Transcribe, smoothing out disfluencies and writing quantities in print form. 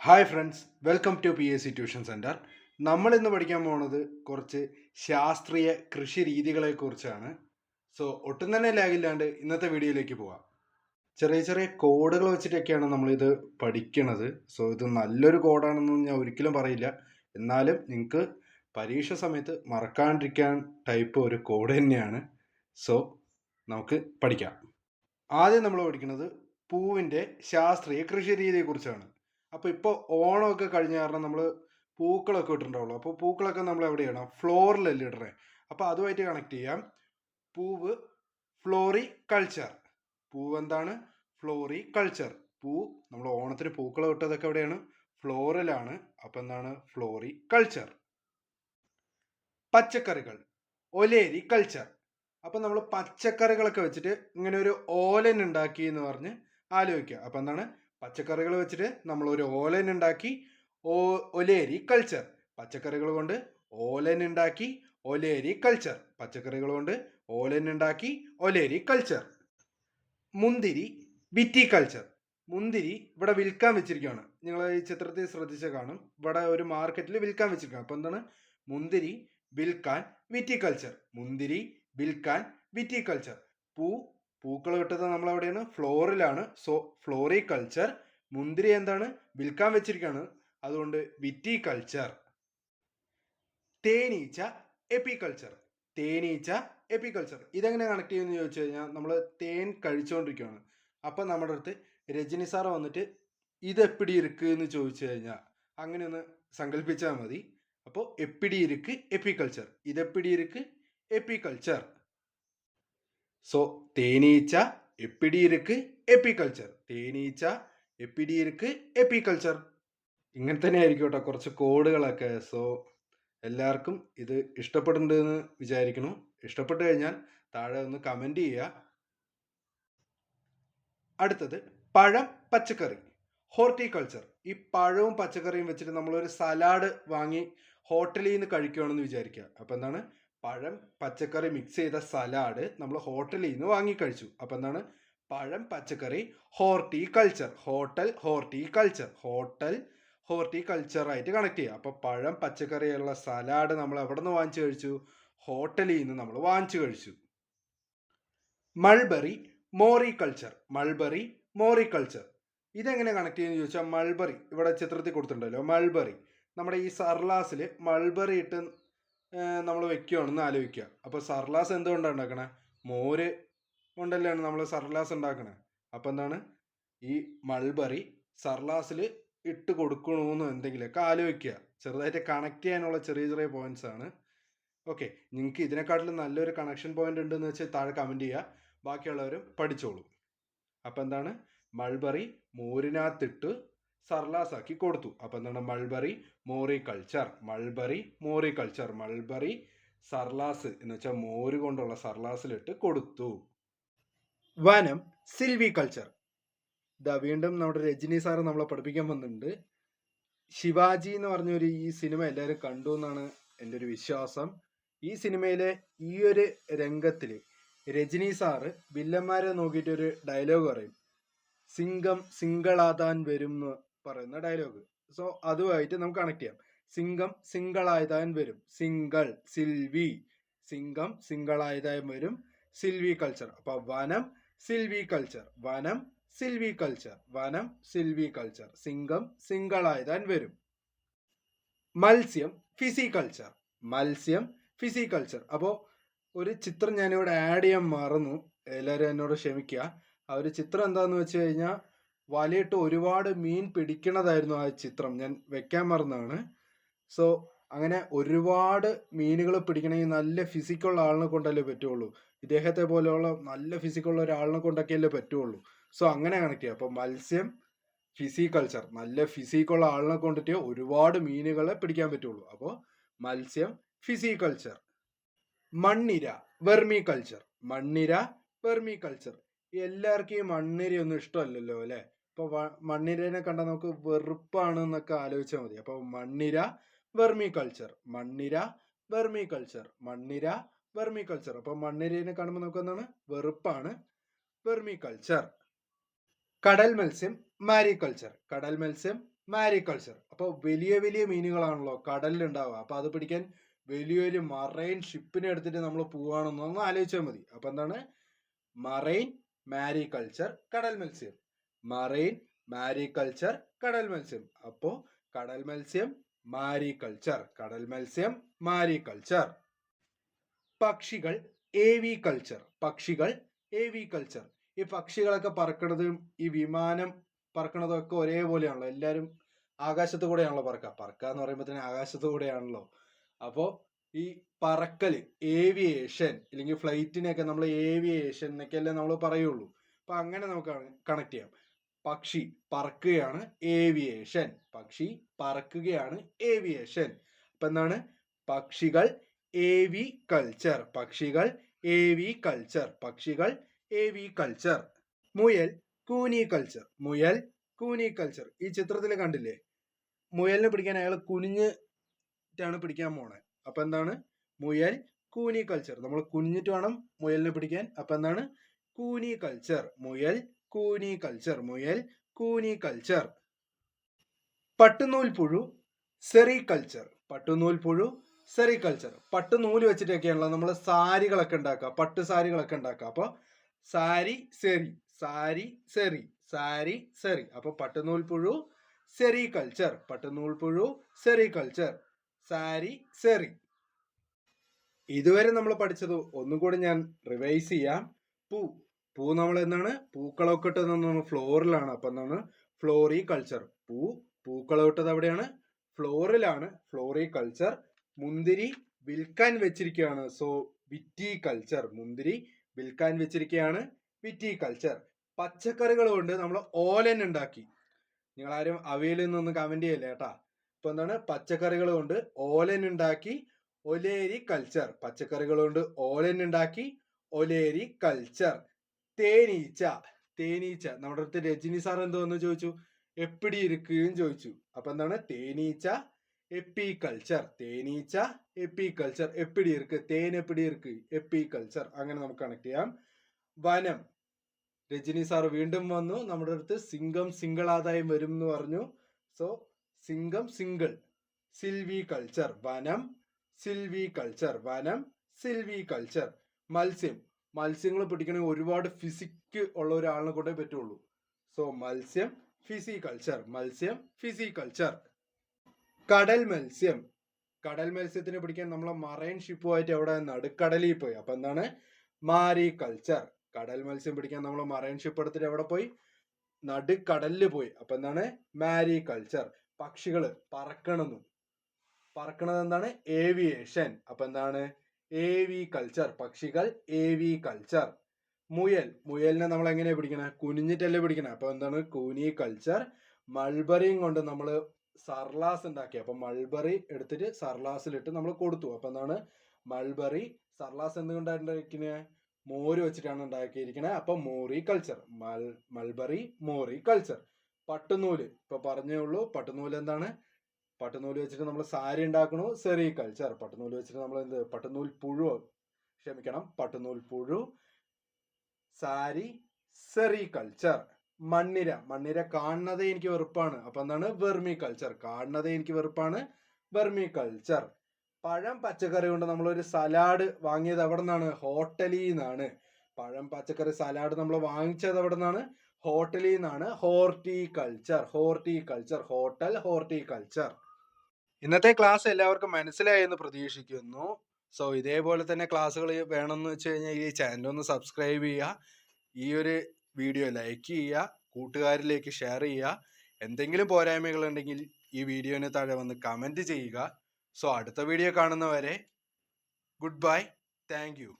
Hi friends, welcome to PSC tuition centre. നമ്മൾ ഇന്ന് പഠിക്കാൻ പോകുന്നത് കുറച്ച് ശാസ്ത്രീയ കൃഷി രീതികളെക്കുറിച്ചാണ്. സോ ഒട്ടും തന്നെ ലാഗില്ലാണ്ട് ഇന്നത്തെ വീഡിയോയിലേക്ക് പോവാം. ചെറിയ ചെറിയ കോഡുകൾ വെച്ചിട്ടൊക്കെയാണ് നമ്മളിത് പഠിക്കണത്. സോ ഇത് നല്ലൊരു കോഡാണെന്നൊന്നും ഞാൻ ഒരിക്കലും പറയില്ല. എന്നാലും നിങ്ങൾക്ക് പരീക്ഷ സമയത്ത് മറക്കാണ്ടിരിക്കാൻ ടൈപ്പ് ഒരു കോഡ് തന്നെയാണ്. സോ നമുക്ക് പഠിക്കാം. ആദ്യം നമ്മൾ പഠിക്കുന്നത് പൂവിൻ്റെ ശാസ്ത്രീയ കൃഷി രീതിയെക്കുറിച്ചാണ്. അപ്പോൾ ഇപ്പോൾ ഓണമൊക്കെ കഴിഞ്ഞ കാരണം നമ്മൾ പൂക്കളൊക്കെ ഇട്ടിട്ടുണ്ടാവുള്ളൂ. അപ്പോൾ പൂക്കളൊക്കെ നമ്മൾ എവിടെ ഇടണം? ഫ്ലോറിലല്ലേ ഇടണേ. അപ്പോൾ അതുമായിട്ട് കണക്ട് ചെയ്യാം. പൂവ് ഫ്ലോറി കൾച്ചർ. പൂവ് എന്താണ്? ഫ്ലോറി കൾച്ചർ. പൂ നമ്മൾ ഓണത്തിന് പൂക്കൾ ഇട്ടതൊക്കെ എവിടെയാണ്? ഫ്ലോറിലാണ്. അപ്പോൾ എന്താണ്? ഫ്ലോറി കൾച്ചർ. പച്ചക്കറികൾ ഒലേരി കൾച്ചർ. അപ്പം നമ്മൾ പച്ചക്കറികളൊക്കെ വെച്ചിട്ട് ഇങ്ങനെ ഒരു ഓലൻ ഉണ്ടാക്കി എന്ന് പറഞ്ഞ് ആലോചിക്കുക. അപ്പം എന്താണ്? പച്ചക്കറികൾ വെച്ചിട്ട് നമ്മൾ ഒരു ഓലൻ ഉണ്ടാക്കി. ഒലേരി കൾച്ചർ. പച്ചക്കറികൾ കൊണ്ട് ഓലൻ ഉണ്ടാക്കി. ഒലേരി കൾച്ചർ. പച്ചക്കറികൾ കൊണ്ട് ഓലൻ ഉണ്ടാക്കി. ഒലേരി കൾച്ചർ. മുന്തിരി വിറ്റി കൾച്ചർ. മുന്തിരി ഇവിടെ വിൽക്കാൻ വെച്ചിരിക്കുകയാണ്. നിങ്ങൾ ഈ ചിത്രത്തിൽ ശ്രദ്ധിച്ച കാണും. ഇവിടെ ഒരു മാർക്കറ്റിൽ വിൽക്കാൻ വെച്ചിരിക്കുകയാണ്. അപ്പം എന്താണ്? മുന്തിരി വിൽക്കാൻ വിറ്റിക്കൾച്ചർ. മുന്തിരി വിൽക്കാൻ വിറ്റിക്കൾച്ചർ. പൂക്കൾ കിട്ടുന്നത് നമ്മൾ എവിടെയാണ്? ഫ്ലോറിലാണ്. So floriculture. മുന്തിരി എന്താണ്? വിൽക്കാൻ വെച്ചിരിക്കുകയാണ്. അതുകൊണ്ട് വിറ്റിക്കൾച്ചർ. തേനീച്ച എപ്പിക്കൾച്ചർ. തേനീച്ച എപ്പിക്കൾച്ചർ. ഇതെങ്ങനെ കണക്ട് ചെയ്യുമെന്ന് ചോദിച്ചു കഴിഞ്ഞാൽ നമ്മൾ തേൻ കഴിച്ചുകൊണ്ടിരിക്കുകയാണ്. അപ്പം നമ്മുടെ അടുത്ത് രജനി സാറ് വന്നിട്ട് ഇത് എപ്പിടി ഇരിക്ക് എന്ന് ചോദിച്ചു കഴിഞ്ഞാൽ അങ്ങനെ ഒന്ന് സങ്കല്പിച്ചാൽ മതി. അപ്പോൾ എപ്പിടി ഇരിക്ക് എപ്പിക്കൾച്ചർ. ഇതെപ്പിടി ഇരിക്ക് എപ്പിക്കൾച്ചർ. സോ തേനീച്ച എപ്പിടി ഇരിക്ക് എപ്പിക്കൾച്ചർ. തേനീച്ച എപ്പിടി ഇരിക്ക് എപ്പിക്കൾച്ചർ. ഇങ്ങനെ തന്നെ ആയിരിക്കും കേട്ടോ കുറച്ച് കോഡുകളൊക്കെ. സോ എല്ലാവർക്കും ഇത് ഇഷ്ടപ്പെടുന്നുണ്ടെന്ന് വിചാരിക്കുന്നു. ഇഷ്ടപ്പെട്ടു കഴിഞ്ഞാൽ താഴെ ഒന്ന് കമൻറ്റ് ചെയ്യുക. അടുത്തത് പഴം പച്ചക്കറി ഹോർട്ടിക്കൾച്ചർ. ഈ പഴവും പച്ചക്കറിയും വെച്ചിട്ട് നമ്മളൊരു സലാഡ് വാങ്ങി ഹോട്ടലിൽ നിന്ന് കഴിക്കുകയാണെന്ന് വിചാരിക്കുക. അപ്പോൾ എന്താണ്? പഴം പച്ചക്കറി മിക്സ് ചെയ്ത സലാഡ് നമ്മൾ ഹോട്ടലിൽ നിന്ന് വാങ്ങി കഴിച്ചു. അപ്പോൾ എന്താണ്? പഴം പച്ചക്കറി ഹോർട്ടിക്കൾച്ചർ. Hotel horticulture. ഹോട്ടൽ ഹോർട്ടിക്കൾച്ചറായിട്ട് കണക്ട് ചെയ്യുക. അപ്പോൾ പഴം പച്ചക്കറിയുള്ള സലാഡ് നമ്മൾ എവിടെ നിന്ന് വാങ്ങിച്ചു കഴിച്ചു? ഹോട്ടലിൽ നിന്ന് നമ്മൾ വാങ്ങിച്ചു കഴിച്ചു. മൾബറി മോറിക്കൾച്ചർ. മൾബറി മോറിക്കൾച്ചർ. ഇതെങ്ങനെ കണക്ട് ചെയ്യുന്നത് ചോദിച്ചാൽ മൾബറി ഇവിടെ ചിത്രത്തിൽ കൊടുത്തിട്ടുണ്ടല്ലോ. മൾബറി നമ്മുടെ ഈ സർലാസിൽ മൾബറി ഇട്ട് നമ്മൾ വെക്കുകയാണെന്ന് ആലോചിക്കുക. അപ്പോൾ സർലാസ് എന്തുകൊണ്ടാണ് ഉണ്ടാക്കണേ? മോര് കൊണ്ടല്ലാണ് നമ്മൾ സർലാസ് ഉണ്ടാക്കണേ. അപ്പോൾ എന്താണ്? ഈ മൾബറി സർലാസിൽ ഇട്ട് കൊടുക്കണമെന്ന് എന്തെങ്കിലുമൊക്കെ ആലോചിക്കുക. ചെറുതായിട്ട് കണക്ട് ചെയ്യാനുള്ള ചെറിയ ചെറിയ പോയിന്റ്സ് ആണ്. ഓക്കെ, നിങ്ങൾക്ക് ഇതിനെക്കാട്ടിലും നല്ലൊരു കണക്ഷൻ പോയിന്റ് ഉണ്ടെന്ന് വെച്ചാൽ താഴെ കമൻറ്റ് ചെയ്യുക. ബാക്കിയുള്ളവരും പഠിച്ചോളൂ. അപ്പം എന്താണ്? മൾബറി മോരിനകത്തിട്ട് സർലാസ് ആക്കി കൊടുത്തു. അപ്പം എന്താണ്? മൾബറി മോറിക്കൾച്ചർ. മൾബറി മോറിക്കൾച്ചർ. മൾബറി സർലാസ് എന്ന് വെച്ചാൽ മോര് കൊണ്ടുള്ള സർലാസിലിട്ട് കൊടുത്തു. വനം സിൽവികൾച്ചർ. ഇതാ വീണ്ടും നമ്മുടെ രജനി സാറ് നമ്മളെ പഠിപ്പിക്കാൻ വന്നിട്ടുണ്ട്. ശിവാജി എന്ന് പറഞ്ഞൊരു ഈ സിനിമ എല്ലാവരും കണ്ടു എന്നാണ് എൻ്റെ ഒരു വിശ്വാസം. ഈ സിനിമയിലെ ഈ ഒരു രംഗത്തിൽ രജനി സാറ് വില്ലന്മാരെ നോക്കിയിട്ടൊരു ഡയലോഗ് പറയും. സിംഗം സിംഗളാതാൻ വരും എന്ന് പറയുന്ന ഡയലോഗ്. സോ അതുമായിട്ട് നമുക്ക് കണക്ട് ചെയ്യാം. സിംഗം സിംഗളായതാൻ വരും. സിംഗൾ സിൽവി. സിംഗം സിംഗളായതാൻ വരും. സിൽവി കൾച്ചർ. അപ്പൊ വനം സിൽവി കൾച്ചർ. വനം സിൽവി കൾച്ചർ. വനം സിൽവി കൾച്ചർ. സിംഗം സിംഗളായതാൻ വരും. മത്സ്യം ഫിസിക്കൾച്ചർ. മത്സ്യം ഫിസിക്കൾച്ചർ. അപ്പോൾ ഒരു ചിത്രം ഞാനിവിടെ ആഡ് ചെയ്യാൻ മറന്നു. എല്ലാവരും എന്നോട് ക്ഷമിക്കുക. ആ ഒരു ചിത്രം എന്താണെന്ന് വെച്ച് കഴിഞ്ഞാൽ വലയിട്ട് ഒരുപാട് മീൻ പിടിക്കണതായിരുന്നു ആ ചിത്രം. ഞാൻ വെക്കാൻ മറന്നതാണ്. സോ അങ്ങനെ ഒരുപാട് മീനുകൾ പിടിക്കണമെങ്കിൽ നല്ല ഫിസിക്കുള്ള ആളിനെ കൊണ്ടല്ലേ പറ്റുള്ളൂ. ഇദ്ദേഹത്തെ പോലെയുള്ള നല്ല ഫിസിക്കുള്ള ഒരാളിനെ കൊണ്ടൊക്കെയല്ലേ പറ്റുള്ളൂ. സോ അങ്ങനെ കണക്ട് ചെയ്യുക. അപ്പോൾ മത്സ്യം ഫിസിക്കൾച്ചർ. നല്ല ഫിസിക്കുള്ള ആളിനെ കൊണ്ടിട്ട് ഒരുപാട് മീനുകളെ പിടിക്കാൻ പറ്റുള്ളൂ. അപ്പോൾ മത്സ്യം ഫിസിക്കൾച്ചർ. മണ്ണിര വെർമി കൾച്ചർ. മണ്ണിര വെർമി കൾച്ചർ. എല്ലാവർക്കും ഈ മണ്ണിര ഒന്നും ഇഷ്ടമല്ലല്ലോ അല്ലെ. ഇപ്പൊ മണ്ണിരനെ കണ്ടാൽ നമുക്ക് വെറുപ്പാണ് എന്നൊക്കെ ആലോചിച്ചാൽ മതി. അപ്പൊ മണ്ണിര വെർമി കൾച്ചർ. മണ്ണിര വെർമി കൾച്ചർ. മണ്ണിര വെർമി കൾച്ചർ. അപ്പൊ മണ്ണിരനെ കാണുമ്പോൾ നമുക്ക് എന്താണ്? വെറുപ്പാണ്. Vermi culture. കടൽ മത്സ്യം മാരികൾച്ചർ. കടൽ മത്സ്യം മാരികൾച്ചർ. അപ്പോൾ വലിയ വലിയ മീനുകളാണല്ലോ കടലിലുണ്ടാവുക. അപ്പോൾ അത് പിടിക്കാൻ വലിയൊരു മറൈൻ ഷിപ്പിനെ എടുത്തിട്ട് നമ്മൾ പോവുകയാണെന്നൊന്ന് ആലോചിച്ചാൽ മതി. അപ്പോൾ എന്താണ് മറൈൻ മാരികൾച്ചർ, കടൽ മത്സ്യം. മറൈൻ മാരികൾച്ചർ, കടൽ മത്സ്യം. അപ്പോൾ കടൽ മത്സ്യം മാരികൾച്ചർ, കടൽ മത്സ്യം മാരികൾച്ചർ. പക്ഷികൾ ഏവി കൾച്ചർ, പക്ഷികൾ ഏവി കൾച്ചർ. ഈ പക്ഷികളൊക്കെ പറക്കണതും ഈ വിമാനം പറക്കണതും ഒക്കെ ഒരേപോലെയാണല്ലോ. എല്ലാവരും ആകാശത്തു കൂടെയാണല്ലോ പറക്കുക എന്ന് പറയുമ്പോൾ തന്നെ ആകാശത്തു കൂടെയാണല്ലോ. അപ്പോൾ ഈ പറക്കൽ ഏവിയേഷൻ അല്ലെങ്കിൽ ഫ്ലൈറ്റിനെയൊക്കെ നമ്മൾ ഏവിയേഷൻ എന്നൊക്കെയല്ലേ നമ്മൾ പറയുള്ളൂ. അപ്പൊ അങ്ങനെ നമുക്ക് കണക്ട് ചെയ്യാം. പക്ഷി പറക്കുകയാണ് ഏവിയേഷൻ, പക്ഷി പറക്കുകയാണ് ഏവിയേഷൻ. അപ്പൊ എന്താണ് പക്ഷികൾ ഏവി കൾച്ചർ, പക്ഷികൾ ഏവി കൾച്ചർ, പക്ഷികൾ ഏവി കൾച്ചർ. മുയൽ കൂനി കൾച്ചർ, മുയൽ കൂനി കൾച്ചർ. ഈ ചിത്രത്തിൽ കണ്ടില്ലേ, മുയലിനെ പിടിക്കാൻ അയാൾ കുനിഞ്ഞിട്ടാണ് പിടിക്കാൻ പോണേ. അപ്പൊ എന്താണ് മുയൽ കൂനി കൾച്ചർ, നമ്മൾ കുനിഞ്ഞിട്ട് വേണം മുയലിനെ പിടിക്കാൻ. അപ്പൊ എന്താണ് കൂനി കൾച്ചർ, മുയൽ കൂനി കൾച്ചർ, മുയൽ കൂനി കൾച്ചർ. പട്ടുനൂൽ പുഴു സെറി കൾച്ചർ, പട്ടുനൂൽ പുഴു സെറി കൾച്ചർ. പട്ടുനൂല് വെച്ചിട്ടൊക്കെയാണല്ലോ നമ്മൾ സാരികളൊക്കെ ഉണ്ടാക്കുക, പട്ടു സാരികളൊക്കെ ഉണ്ടാക്കുക. അപ്പൊ സാരി സെറി, സാരി സെറി, സാരി സെറി. അപ്പൊ പട്ടുനൂൽ പുഴു സെറി കൾച്ചർ, പട്ടുനൂൽ പുഴു സെറി കൾച്ചർ, സാരി സെറി. ഇതുവരെ നമ്മൾ പഠിച്ചത് ഒന്നും കൂടി ഞാൻ റിവൈസ് ചെയ്യാം. പൂ നമ്മൾ എന്താണ് പൂക്കളമൊക്കെ ഇട്ടത് ഫ്ലോറിലാണ്. അപ്പൊ എന്താണ് ഫ്ലോറി കൾച്ചർ. പൂക്കളം ഇട്ടത് എവിടെയാണ്? ഫ്ലോറിലാണ്, ഫ്ലോറി കൾച്ചർ. മുന്തിരി വിൽക്കാൻ വെച്ചിരിക്കുകയാണ്, സോ വിറ്റി കൾച്ചർ. മുന്തിരി വിൽക്കാൻ വെച്ചിരിക്കുകയാണ്, വിറ്റി കൾച്ചർ. പച്ചക്കറികൾ കൊണ്ട് നമ്മൾ ഓലൻ ഉണ്ടാക്കി. നിങ്ങൾ ആരും അവയിൽ നിന്നൊന്ന് കമന്റ് ചെയ്യല്ലേ കേട്ടാ. ഇപ്പൊ എന്താണ് പച്ചക്കറികൾ കൊണ്ട് ഓലൻ ഉണ്ടാക്കി, ഒലേരി കൾച്ചർ. പച്ചക്കറികൾ കൊണ്ട് ഓലൻ ഉണ്ടാക്കി, ഒലേരി കൾച്ചർ. തേനീച്ച, തേനീച്ച. നമ്മുടെ അടുത്ത് രജനി സാർ എന്തോന്ന് ചോദിച്ചു, എപ്പിടി ഇരിക്കുകയും ചോദിച്ചു. അപ്പൊ എന്താണ് തേനീച്ച എപ്പി കൾച്ചർ, തേനീച്ച എപ്പി കൾച്ചർ. എപ്പിടി ഇருக்கு, തേൻ എപ്പിടി ഇருக்கு, എപ്പി കൾച്ചർ. അങ്ങനെ നമുക്ക് കണക്ട് ചെയ്യാം. വനം, രജനി സാർ വീണ്ടും വന്നു നമ്മുടെ അടുത്ത്. സിംഗം സിംഗിൾ ആദായം വരും എന്ന് പറഞ്ഞു. സോ സിംഗം സിംഗിൾ, സിൽവി കൾച്ചർ. വനം സിൽവി കൾച്ചർ, വനം സിൽവി കൾച്ചർ. മത്സ്യം, മത്സ്യങ്ങൾ പിടിക്കണമെങ്കിൽ ഒരുപാട് ഫിസിക്ക് ഉള്ള ഒരാളിനെ കൊണ്ടേ പറ്റുള്ളൂ. സോ മത്സ്യം ഫിസികൾച്ചർ, മത്സ്യം ഫിസികൾച്ചർ. കടൽ മത്സ്യം, കടൽ മത്സ്യത്തിനെ പിടിക്കാൻ നമ്മൾ മറൈൻ ഷിപ്പുമായിട്ട് അവിടെ നടുക്കടലിൽ പോയി. അപ്പൊ എന്താണ് മാരി കൾച്ചർ. കടൽ മത്സ്യം പിടിക്കാൻ നമ്മൾ മറൈൻ ഷിപ്പ് എടുത്തിട്ട് എവിടെ പോയി? നടുക്കടലിൽ പോയി. അപ്പൊ എന്താണ് മാരി കൾച്ചർ. പക്ഷികള് പറക്കണത്, പറക്കണത് എന്താണ് ഏവിയേഷൻ. അപ്പൊ എന്താണ് ഏവി കൾച്ചർ, പക്ഷികൾ ഏവി കൾച്ചർ. മുയൽ, മുയലിനെ നമ്മൾ എങ്ങനെയാ പിടിക്കണേ? കുനിഞ്ഞിട്ടല്ലേ പിടിക്കണേ. അപ്പൊ എന്താണ് കൂനി കൾച്ചർ. മൾബറിയും കൊണ്ട് നമ്മൾ സർലാസ് ഉണ്ടാക്കി. അപ്പൊ മൾബറി എടുത്തിട്ട് സർലാസിലിട്ട് നമ്മൾ കൊടുത്തു. അപ്പൊ എന്താണ് മൾബറി. സർലാസ് എന്തുകൊണ്ടാണ് മോര് വെച്ചിട്ടാണ് ഉണ്ടാക്കിയിരിക്കുന്നത്. അപ്പൊ മോറി കൾച്ചർ, മൾബറി മോറി കൾച്ചർ. പട്ടുനൂല്, ഇപ്പൊ പറഞ്ഞേ ഉള്ളൂ. പട്ടുനൂല് എന്താണ്? പട്ടുനൂല് വെച്ചിട്ട് നമ്മൾ സാരി ഉണ്ടാക്കണു, സെറി കൾച്ചർ. പട്ടുനൂല് വെച്ചിട്ട് നമ്മൾ എന്ത്? പട്ടുനൂൽ പുഴു, ക്ഷമിക്കണം, പട്ടുനൂൽ പുഴു, സാരി, സെറി കൾച്ചർ. മണ്ണിര, മണ്ണിര കാണുന്നതേ എനിക്ക് വെറുപ്പാണ്. അപ്പൊ എന്താണ് വെർമി കൾച്ചർ. കാണുന്നതേ എനിക്ക് വെറുപ്പാണ്, വെർമി കൾച്ചർ. പഴം പച്ചക്കറി കൊണ്ട് നമ്മളൊരു സലാഡ് വാങ്ങിയത് എവിടെ നിന്നാണ്? ഹോട്ടലിൽ നിന്നാണ്. പഴം പച്ചക്കറി സലാഡ് നമ്മൾ വാങ്ങിച്ചത് എവിടെ നിന്നാണ്? ഹോട്ടലിൽ നിന്നാണ്. Horticulture, horticulture, hotel horticulture. ഇന്നത്തെ ക്ലാസ് എല്ലാവർക്കും മനസ്സിലായി എന്ന് പ്രതീക്ഷിക്കുന്നു. സോ ഇതേപോലെ തന്നെ ക്ലാസ്സുകൾ വേണമെന്ന് വെച്ച് കഴിഞ്ഞാൽ ഈ ചാനൽ ഒന്ന് സബ്സ്ക്രൈബ് ചെയ്യുക, ഈ ഒരു വീഡിയോ ലൈക്ക് ചെയ്യുക, കൂട്ടുകാരിലേക്ക് ഷെയർ ചെയ്യുക. എന്തെങ്കിലും പോരായ്മകൾ ഉണ്ടെങ്കിൽ ഈ വീഡിയോന് താഴെ വന്ന് കമൻറ്റ് ചെയ്യുക. സോ അടുത്ത വീഡിയോ കാണുന്നവരെ ഗുഡ് ബൈ, താങ്ക് യു.